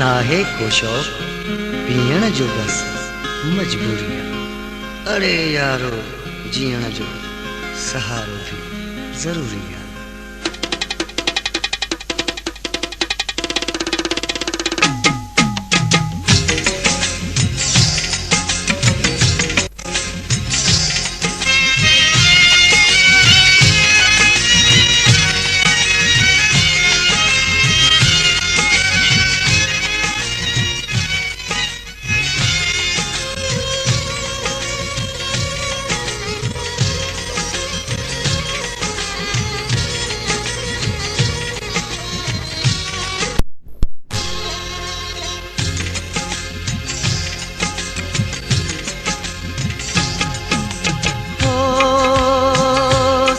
नाहे को शौक पीण जो बस मजबूरियां। अरे यारो जीण जो सहारो भी जरूरी है।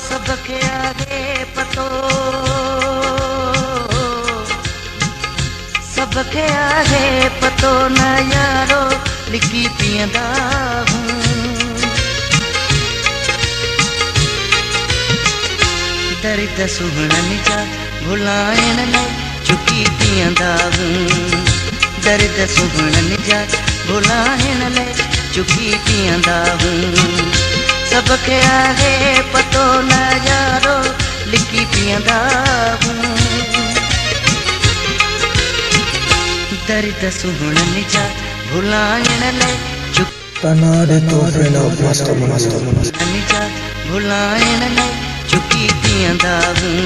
सबके आगे पतो, सबके आगे पतो न यारो लिखी पियंदा हूँ। दर्द सुहणन जा भुलाइण लाइ चुकी पियंदा हूँ। दर्द सुहणन जा भुलाइण लाइ चुकी पियंदा हूँ। सबके आगे पतो न यारो लिखी पियंदा हूँ। दर्द सुहणन जा भुलाइण लाइ भुलाइण लाइ चुकी पियंदा हूँ।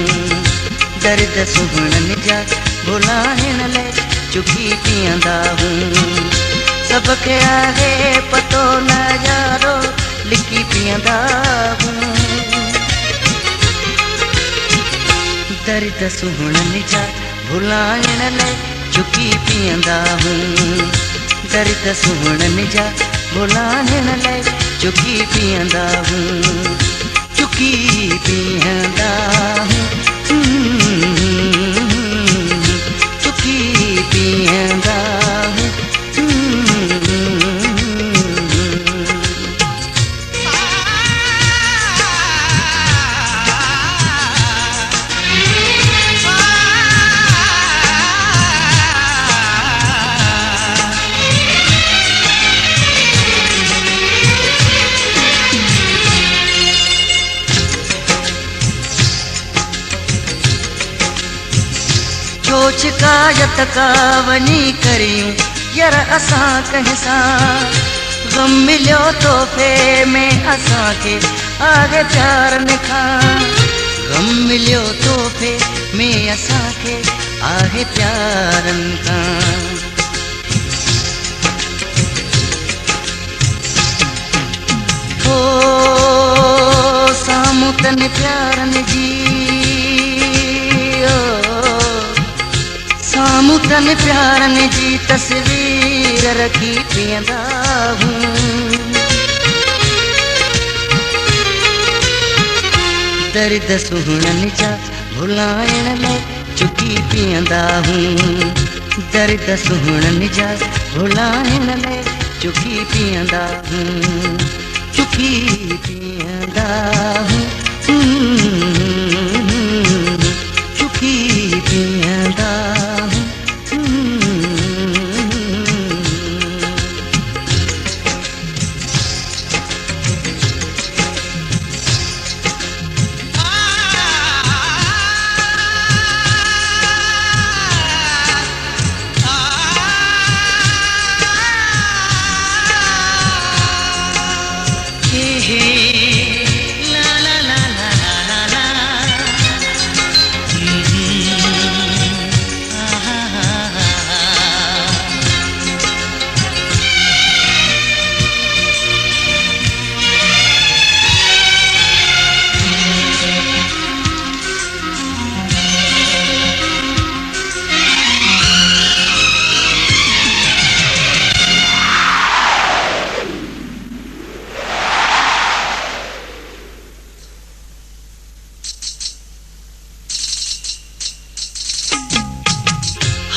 दर्द सुहणन जा भुलाइण लाइ चुकी पियंदा हूँ। सबके आगे पतो न यारो लिखी पियंदा हूँ। दर्द सुहणन जा भुलाइण लाइ चुकी पियंदा हूँ। दर्द सुहणन जा भुलाइण लाइ चुकी पियंदा हूँ। चुकी पियंदा हूँ, चुकी पियंदा हूँ। शिकायत का वनी करियूं यार असां कंहिंसां। गम मिलियो तोहफ़े में असांखे आगे प्यार निखां। गम मिलियो तोहफ़े में असांखे आहे प्यार निखां। ओ साम्हूं तन प्यारनि जी, साम्हूं तन प्यारनि जी तस्वीर रखी पियंदा हूँ। दर्द सुहणन जा भुलाइण लाइ चुकी पियंदा हूँ। दर्द सुहणन जा भुलाइण लाइ चुकी पियंदा हूँ। चुकी पियंदा हूँ, चुकी पियंदा हूँ।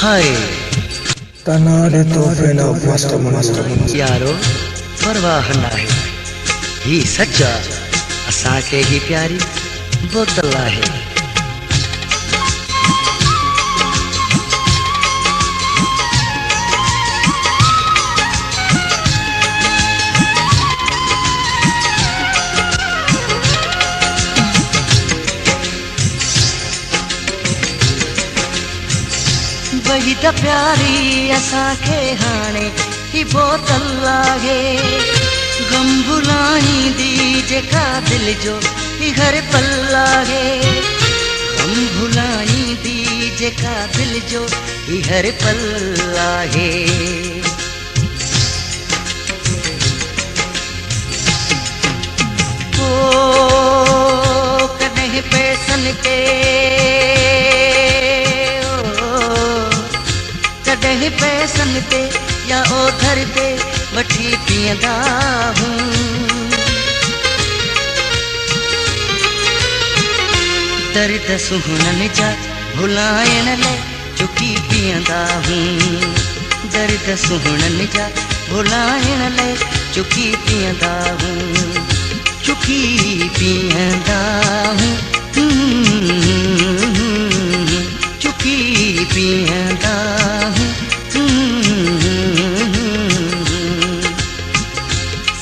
हाय तनाडे तोहफ़े न मस्त मस्त यारो परवाह नाहे। ही सच्चा असांखे ही प्यारी बोतल आहे। कही त प्यारी असांखे हाणे ही बोतल आहे गम भुलाईंदी जेका दिल जो ही हर पल आहे गम भुलाईंदी जेका दिल जो ही हर पल आहे ओ कॾहिं पैसन ते कॾहिं पैसन ते या ओधर ते वठी पीअंदा हूं दर्द सुहणनि जा भुलाइण लाइ चुकी पीअंदा हूं दर्द सुहणनि जा भुलाइण लाइ चुकी पीअंदा हूं चुकी पीअंदा हूं चुकी पीअंदा हूं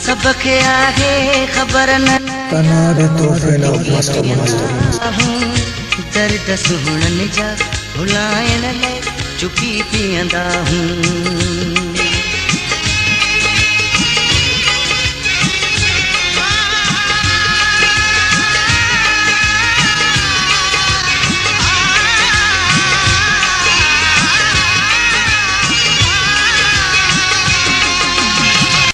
सबके आहे ख़बर न तनाड़े तोहफ़े न मस्त मस्त दर्द सुहणनि जा भुलाइण लाइ चुकी पीअंदा हूं